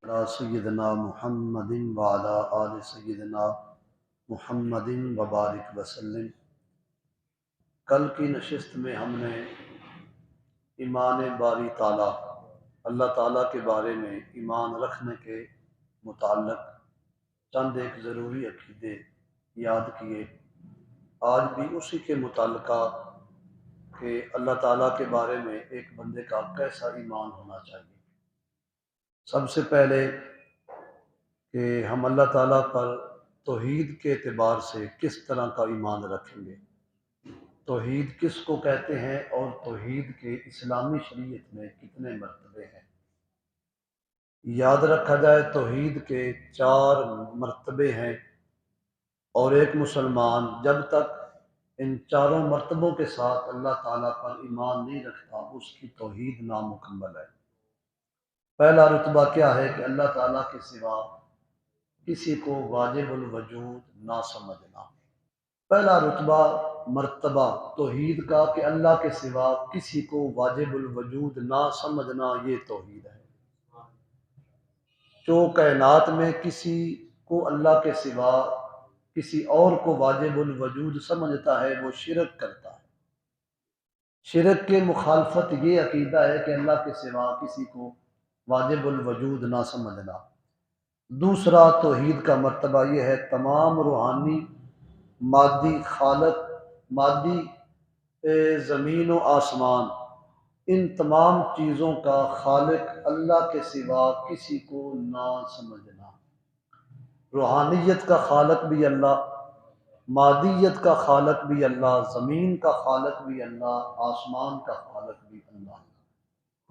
علی سیدنا محمد وعلی آل سیدنا محمد وبارک وسلم۔ کل کی نشست میں ہم نے ایمان باری تعالیٰ، اللہ تعالیٰ کے بارے میں ایمان رکھنے کے متعلق چند ایک ضروری عقیدے یاد کیے۔ آج بھی اسی کے متعلقہ کہ اللہ تعالیٰ کے بارے میں ایک بندے کا کیسا ایمان ہونا چاہیے۔ سب سے پہلے کہ ہم اللہ تعالیٰ پر توحید کے اعتبار سے کس طرح کا ایمان رکھیں گے، توحید کس کو کہتے ہیں اور توحید کے اسلامی شریعت میں کتنے مرتبے ہیں۔ یاد رکھا جائے توحید کے 4 مرتبے ہیں، اور ایک مسلمان جب تک ان 4 مرتبوں کے ساتھ اللہ تعالیٰ پر ایمان نہیں رکھتا اس کی توحید نامکمل ہے۔ پہلا رتبہ کیا ہے کہ اللہ تعالیٰ کے سوا کسی کو واجب الوجود نہ سمجھنا۔ پہلا رتبہ مرتبہ توحید کا کہ اللہ کے سوا کسی کو واجب الوجود نہ سمجھنا، یہ توحید ہے۔ جو کائنات میں کسی کو اللہ کے سوا کسی اور کو واجب الوجود سمجھتا ہے وہ شرک کرتا ہے۔ شرک کے مخالفت یہ عقیدہ ہے کہ اللہ کے سوا کسی کو واجب الوجود نہ سمجھنا۔ دوسرا توحید کا مرتبہ یہ ہے تمام روحانی مادی خالق، مادی زمین و آسمان، ان تمام چیزوں کا خالق اللہ کے سوا کسی کو نہ سمجھنا۔ روحانیت کا خالق بھی اللہ، مادیت کا خالق بھی اللہ، زمین کا خالق بھی اللہ، آسمان کا خالق بھی اللہ۔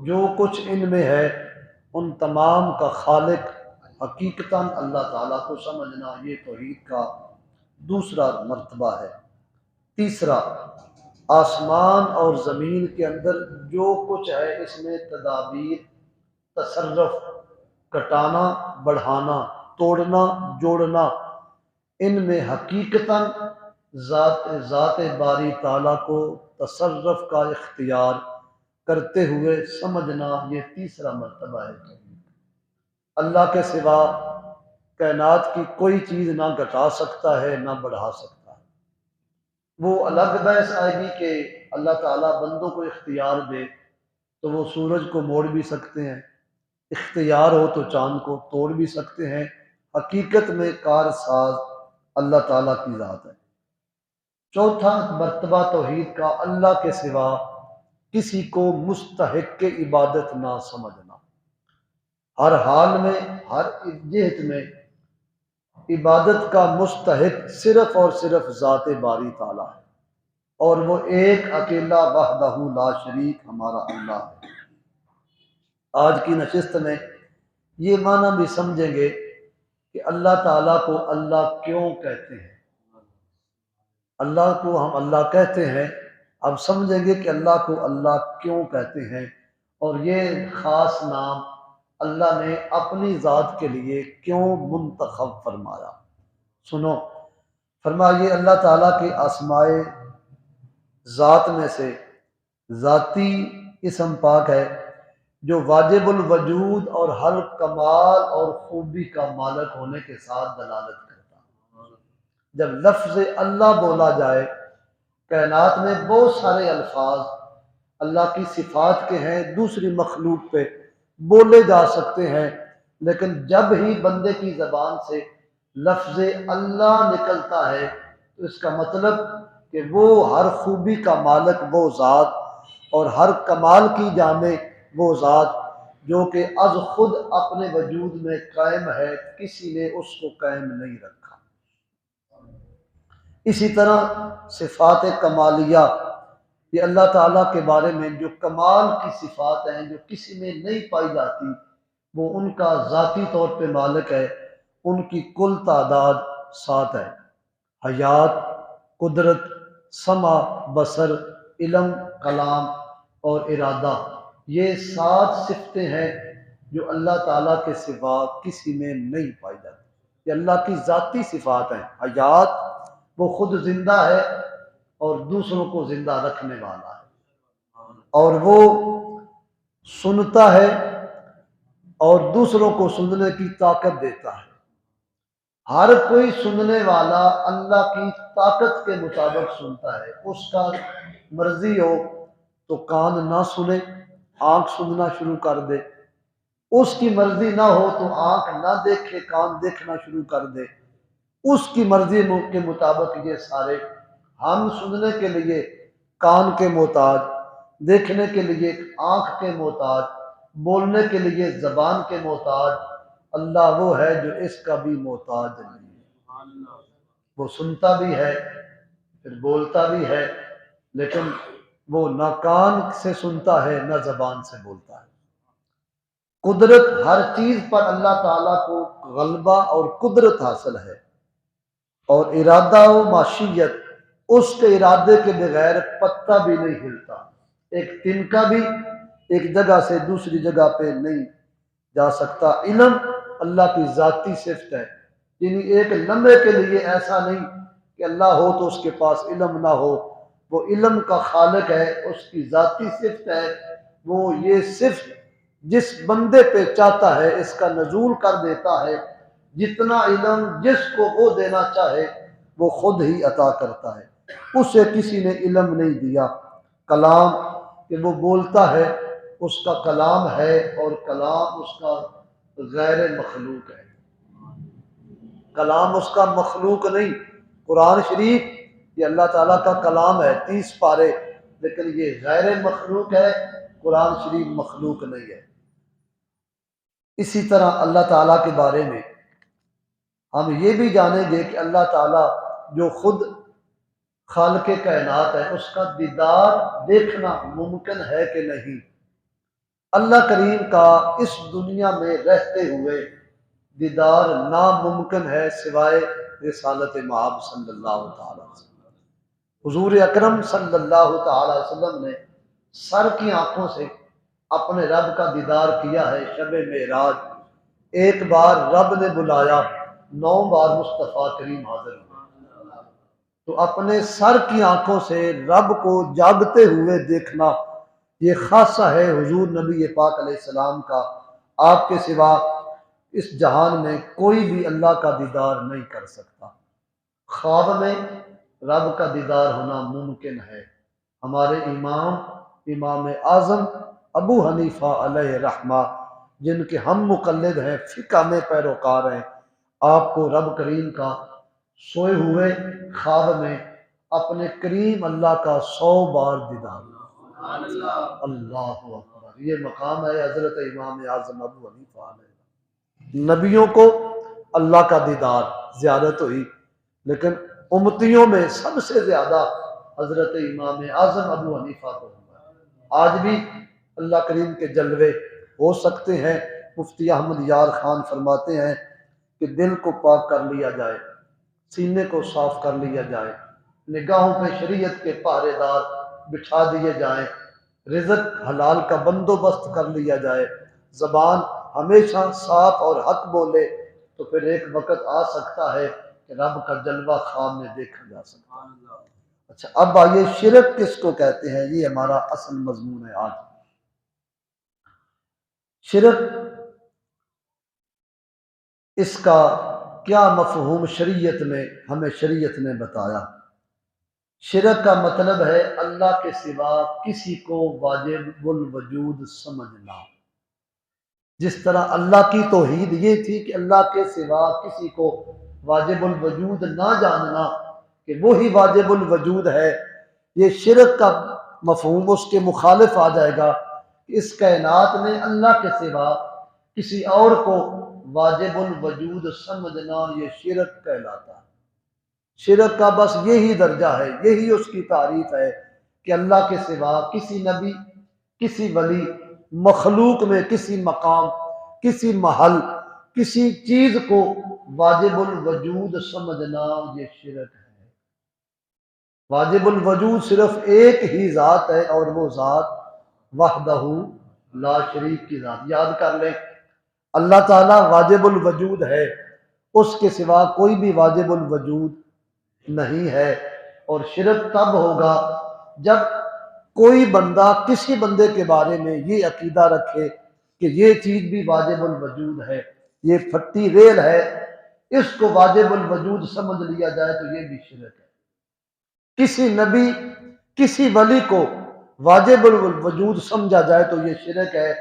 جو کچھ ان میں ہے ان تمام کا خالق حقیقتاً اللہ تعالیٰ کو سمجھنا، یہ توحید کا دوسرا مرتبہ ہے۔ تیسرا، آسمان اور زمین کے اندر جو کچھ ہے اس میں تدابیر، تصرف، کٹانا، بڑھانا، توڑنا، جوڑنا، ان میں حقیقتاً ذات باری تعالیٰ کو تصرف کا اختیار کرتے ہوئے سمجھنا، یہ تیسرا مرتبہ ہے۔ اللہ کے سوا کائنات کی کوئی چیز نہ گھٹا سکتا ہے نہ بڑھا سکتا ہے۔ وہ الگ بحث آئے گی کہ اللہ تعالیٰ بندوں کو اختیار دے تو وہ سورج کو موڑ بھی سکتے ہیں، اختیار ہو تو چاند کو توڑ بھی سکتے ہیں۔ حقیقت میں کار ساز اللہ تعالیٰ کی ذات ہے۔ چوتھا مرتبہ توحید کا اللہ کے سوا کسی کو مستحق کے عبادت نہ سمجھنا۔ ہر حال میں، ہر جہت میں عبادت کا مستحق صرف اور صرف ذات باری تعالیٰ ہے، اور وہ ایک اکیلا وحدہ لا شریک ہمارا اللہ ہے۔ آج کی نشست میں یہ معنی بھی سمجھیں گے کہ اللہ تعالیٰ کو اللہ کیوں کہتے ہیں۔ اللہ کو ہم اللہ کہتے ہیں، اب سمجھیں گے کہ اللہ کو اللہ کیوں کہتے ہیں، اور یہ خاص نام اللہ نے اپنی ذات کے لیے کیوں منتخب فرمایا۔ سنو، فرمایا یہ اللہ تعالیٰ کے اسماء ذات میں سے ذاتی اسم پاک ہے جو واجب الوجود اور ہر کمال اور خوبی کا مالک ہونے کے ساتھ دلالت کرتا ہے۔ جب لفظ اللہ بولا جائے، کائنات میں بہت سارے الفاظ اللہ کی صفات کے ہیں، دوسری مخلوق پہ بولے جا سکتے ہیں، لیکن جب ہی بندے کی زبان سے لفظ اللہ نکلتا ہے تو اس کا مطلب کہ وہ ہر خوبی کا مالک وہ ذات اور ہر کمال کی جامع وہ ذات جو کہ از خود اپنے وجود میں قائم ہے، کسی نے اس کو قائم نہیں رکھا۔ اسی طرح صفات کمالیہ، یہ اللہ تعالیٰ کے بارے میں جو کمال کی صفات ہیں جو کسی میں نہیں پائی جاتی، وہ ان کا ذاتی طور پہ مالک ہے۔ ان کی کل تعداد 7 ہے: حیات، قدرت، سمع، بصر، علم، کلام اور ارادہ۔ یہ 7 صفتیں ہیں جو اللہ تعالیٰ کے سوا کسی میں نہیں پائی جاتی۔ یہ اللہ کی ذاتی صفات ہیں۔ حیات، وہ خود زندہ ہے اور دوسروں کو زندہ رکھنے والا ہے، اور وہ سنتا ہے اور دوسروں کو سننے کی طاقت دیتا ہے۔ ہر کوئی سننے والا اللہ کی طاقت کے مطابق سنتا ہے۔ اس کا مرضی ہو تو کان نہ سنے، آنکھ سننا شروع کر دے، اس کی مرضی نہ ہو تو آنکھ نہ دیکھے، کان دیکھنا شروع کر دے۔ اس کی مرضی کے مطابق یہ سارے، ہم سننے کے لیے کان کے محتاج، دیکھنے کے لیے آنکھ کے محتاج، بولنے کے لیے زبان کے محتاج، اللہ وہ ہے جو اس کا بھی محتاج نہیں ہے۔ وہ سنتا بھی ہے، پھر بولتا بھی ہے، لیکن وہ نہ کان سے سنتا ہے نہ زبان سے بولتا ہے۔ قدرت، ہر چیز پر اللہ تعالیٰ کو غلبہ اور قدرت حاصل ہے، اور ارادہ و معشیت، اس کے ارادے کے بغیر پتہ بھی نہیں ہلتا، ایک تنکا بھی ایک جگہ سے دوسری جگہ پہ نہیں جا سکتا۔ علم اللہ کی ذاتی صفت ہے، یعنی ایک لمحے کے لیے ایسا نہیں کہ اللہ ہو تو اس کے پاس علم نہ ہو، وہ علم کا خالق ہے، اس کی ذاتی صفت ہے۔ وہ یہ صفت جس بندے پہ چاہتا ہے اس کا نزول کر دیتا ہے، جتنا علم جس کو وہ دینا چاہے وہ خود ہی عطا کرتا ہے، اسے کسی نے علم نہیں دیا۔ کلام کہ وہ بولتا ہے، اس کا کلام ہے، اور کلام اس کا غیر مخلوق ہے، کلام اس کا مخلوق نہیں۔ قرآن شریف یہ اللہ تعالیٰ کا کلام ہے، 30 پارے، لیکن یہ غیر مخلوق ہے، قرآن شریف مخلوق نہیں ہے۔ اسی طرح اللہ تعالیٰ کے بارے میں ہم یہ بھی جانیں گے کہ اللہ تعالیٰ جو خود خالق کائنات ہے، اس کا دیدار دیکھنا ممکن ہے کہ نہیں۔ اللہ کریم کا اس دنیا میں رہتے ہوئے دیدار ناممکن ہے سوائے رسالت مآب صلی اللہ تعالی وسلم۔ حضور اکرم صلی اللہ تعالی وسلم نے سر کی آنکھوں سے اپنے رب کا دیدار کیا ہے شب معراج۔ ایک بار رب نے بلایا، 9 بار مصطفیٰ کریم حاضر ہوئے۔ تو اپنے سر کی آنکھوں سے رب کو جاگتے ہوئے دیکھنا یہ خاصہ ہے حضور نبی پاک علیہ السلام کا۔ آپ کے سوا اس جہان میں کوئی بھی اللہ کا دیدار نہیں کر سکتا۔ خواب میں رب کا دیدار ہونا ممکن ہے۔ ہمارے امام اعظم ابو حنیفہ علیہ رحمہ، جن کے ہم مقلد ہیں، فقہ میں پیروکار ہیں، آپ کو رب کریم کا سوئے ہوئے خواب میں اپنے کریم اللہ کا 100 بار دیدار۔ اللہ اکبر، یہ مقام ہے حضرت امام اعظم ابو حنیفہ علیہ۔ نبیوں کو اللہ کا دیدار زیادت ہوئی، لیکن امتیوں میں سب سے زیادہ حضرت امام اعظم ابو حنیفہ کو ہوا۔ آج بھی اللہ کریم کے جلوے ہو سکتے ہیں۔ مفتی احمد یار خان فرماتے ہیں کہ دل کو پاک کر لیا جائے، سینے کو صاف کر لیا جائے، نگاہوں پہ شریعت کے پہرے دار بٹھا دیے جائیں، رزق حلال کا بندوبست کر لیا جائے، زبان ہمیشہ صاف اور حق بولے، تو پھر ایک وقت آ سکتا ہے کہ رب کا جلوہ خواب میں دیکھا جا سکتا ہے۔ اچھا، اب آئیے شرک کس کو کہتے ہیں، یہ ہمارا اصل مضمون ہے آج۔ شرک، اس کا کیا مفہوم شریعت میں ہمیں شریعت نے بتایا۔ شرک کا مطلب ہے اللہ کے سوا کسی کو واجب الوجود سمجھنا۔ جس طرح اللہ کی توحید یہ تھی کہ اللہ کے سوا کسی کو واجب الوجود نہ جاننا کہ وہی واجب الوجود ہے، یہ شرک کا مفہوم اس کے مخالف آ جائے گا۔ اس کائنات میں اللہ کے سوا کسی اور کو واجب الوجود سمجھنا یہ شرک کہلاتا ہے۔ شرک کا بس یہی درجہ ہے، یہی اس کی تعریف ہے کہ اللہ کے سوا کسی نبی، کسی ولی، مخلوق میں کسی مقام، کسی محل، کسی چیز کو واجب الوجود سمجھنا یہ شرک ہے۔ واجب الوجود صرف ایک ہی ذات ہے، اور وہ ذات وحدہ لا شریک کی ذات۔ یاد کر لیں، اللہ تعالیٰ واجب الوجود ہے، اس کے سوا کوئی بھی واجب الوجود نہیں ہے۔ اور شرک تب ہوگا جب کوئی بندہ کسی بندے کے بارے میں یہ عقیدہ رکھے کہ یہ چیز بھی واجب الوجود ہے، یہ پھٹی ریل ہے، اس کو واجب الوجود سمجھ لیا جائے تو یہ بھی شرک ہے۔ کسی نبی کسی ولی کو واجب الوجود سمجھا جائے تو یہ شرک ہے۔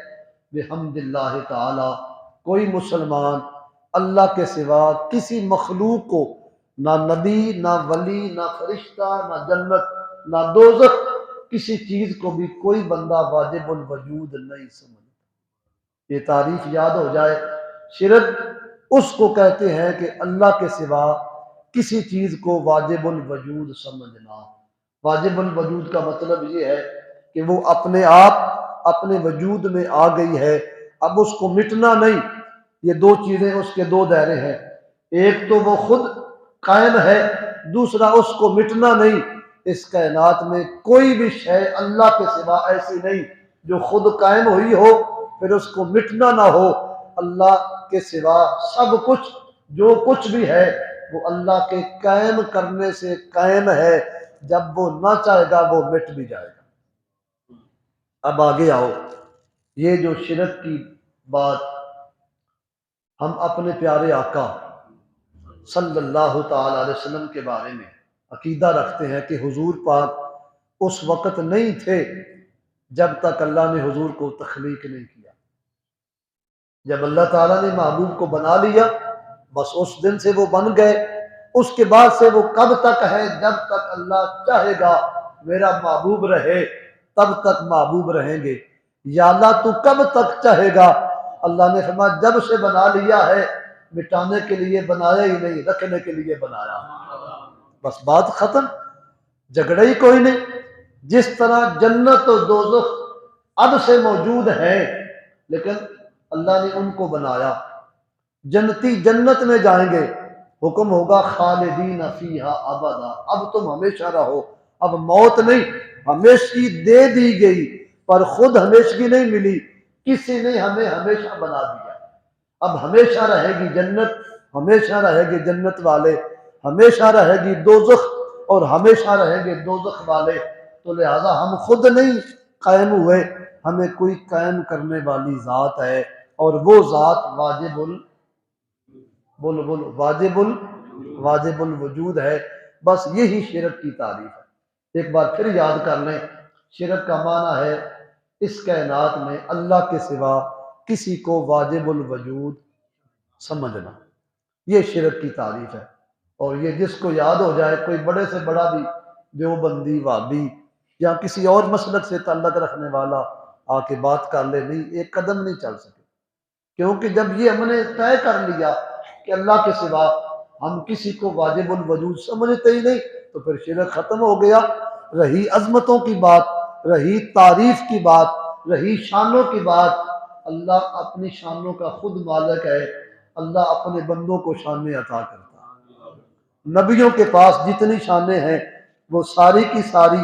بحمد اللہ تعالی کوئی مسلمان اللہ کے سوا کسی مخلوق کو، نہ نبی، نہ ولی، نہ فرشتہ، نہ جنت، نہ دوزخ، کسی چیز کو بھی کوئی بندہ واجب الوجود نہیں سمجھتا۔ یہ تعریف یاد ہو جائے۔ شرک اس کو کہتے ہیں کہ اللہ کے سوا کسی چیز کو واجب الوجود سمجھنا۔ واجب الوجود کا مطلب یہ ہے کہ وہ اپنے آپ اپنے وجود میں آ گئی ہے، اب اس کو مٹنا نہیں۔ یہ دو چیزیں اس کے دو دائرے ہیں، ایک تو وہ خود قائم ہے، دوسرا اس کو مٹنا نہیں۔ اس کائنات میں کوئی بھی شے اللہ کے سوا ایسی نہیں جو خود قائم ہوئی ہو پھر اس کو مٹنا نہ ہو۔ اللہ کے سوا سب کچھ جو کچھ بھی ہے وہ اللہ کے قائم کرنے سے قائم ہے، جب وہ نہ چاہے گا وہ مٹ بھی جائے گا۔ اب آگے آؤ، یہ جو شرک کی بات ہم اپنے پیارے آقا صلی اللہ تعالی علیہ وسلم کے بارے میں عقیدہ رکھتے ہیں کہ حضور پاک اس وقت نہیں تھے جب تک اللہ نے حضور کو تخلیق نہیں کیا۔ جب اللہ تعالیٰ نے محبوب کو بنا لیا بس اس دن سے وہ بن گئے، اس کے بعد سے وہ کب تک ہے؟ جب تک اللہ چاہے گا میرا محبوب رہے تب تک محبوب رہیں گے۔ یا اللہ تو کب تک چاہے گا؟ اللہ نے فرمایا جب سے بنا لیا ہے، مٹانے کے لیے بنایا ہی نہیں، رکھنے کے لیے بنایا۔ بس بات ختم، جھگڑا ہی کوئی نہیں۔ جس طرح جنت و دوزخ اب سے موجود ہیں لیکن اللہ نے ان کو بنایا، جنتی جنت میں جائیں گے، حکم ہوگا خالدین فیہا ابدا، اب تم ہمیشہ رہو، اب موت نہیں، ہمیشگی دے دی گئی پر خود ہمیشگی نہیں ملی، کسی نے ہمیں ہمیشہ بنا دیا۔ اب ہمیشہ رہے گی جنت، ہمیشہ رہے گی جنت والے، ہمیشہ رہے گی دوزخ اور ہمیشہ رہیں گے دوزخ والے۔ تو لہذا ہم خود نہیں قائم ہوئے، ہمیں کوئی قائم کرنے والی ذات ہے اور وہ ذات واجب الوجود ہے۔ بس یہی شرک کی تعریف ہے۔ ایک بار پھر یاد کر لیں، شرک کا معنی ہے اس کائنات میں اللہ کے سوا کسی کو واجب الوجود سمجھنا، یہ شرک کی تعریف ہے۔ اور یہ جس کو یاد ہو جائے، کوئی بڑے سے بڑا بھی دیوبندی، وہابی یا کسی اور مسلک سے تعلق رکھنے والا آ کے بات کر لے، نہیں ایک قدم نہیں چل سکے، کیونکہ جب یہ ہم نے طے کر لیا کہ اللہ کے سوا ہم کسی کو واجب الوجود سمجھتے ہی نہیں تو پھر شرک ختم ہو گیا۔ رہی عظمتوں کی بات، رہی تعریف کی بات، رہی شانوں کی بات، اللہ اپنی شانوں کا خود مالک ہے، اللہ اپنے بندوں کو شانیں عطا کرتا ہے۔ نبیوں کے پاس جتنی شانیں ہیں وہ ساری کی ساری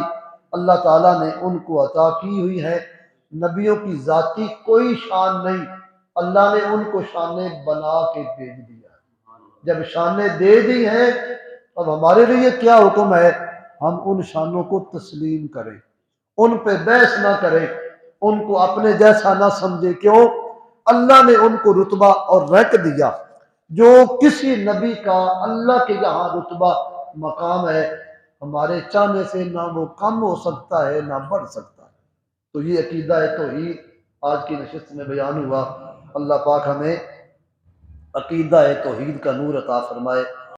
اللہ تعالیٰ نے ان کو عطا کی ہوئی ہے۔ نبیوں کی ذاتی کوئی شان نہیں، اللہ نے ان کو شانیں بنا کے بھیج دیا۔ جب شانیں دے دی ہیں اب ہمارے لیے کیا حکم ہے؟ ہم ان شانوں کو تسلیم کریں، ان پہ بحث نہ کریں، ان کو اپنے جیسا نہ سمجھے۔ کیوں؟ اللہ نے ان کو رتبہ اور رینک دیا، جو کسی نبی کا اللہ کے یہاں رتبہ مقام ہے، ہمارے چاہنے سے نہ وہ کم ہو سکتا ہے نہ بڑھ سکتا ہے۔ تو یہ عقیدہ توحید آج کی نشست میں بیان ہوا۔ اللہ پاک ہمیں عقیدہ توحید کا نور عطا فرمائے۔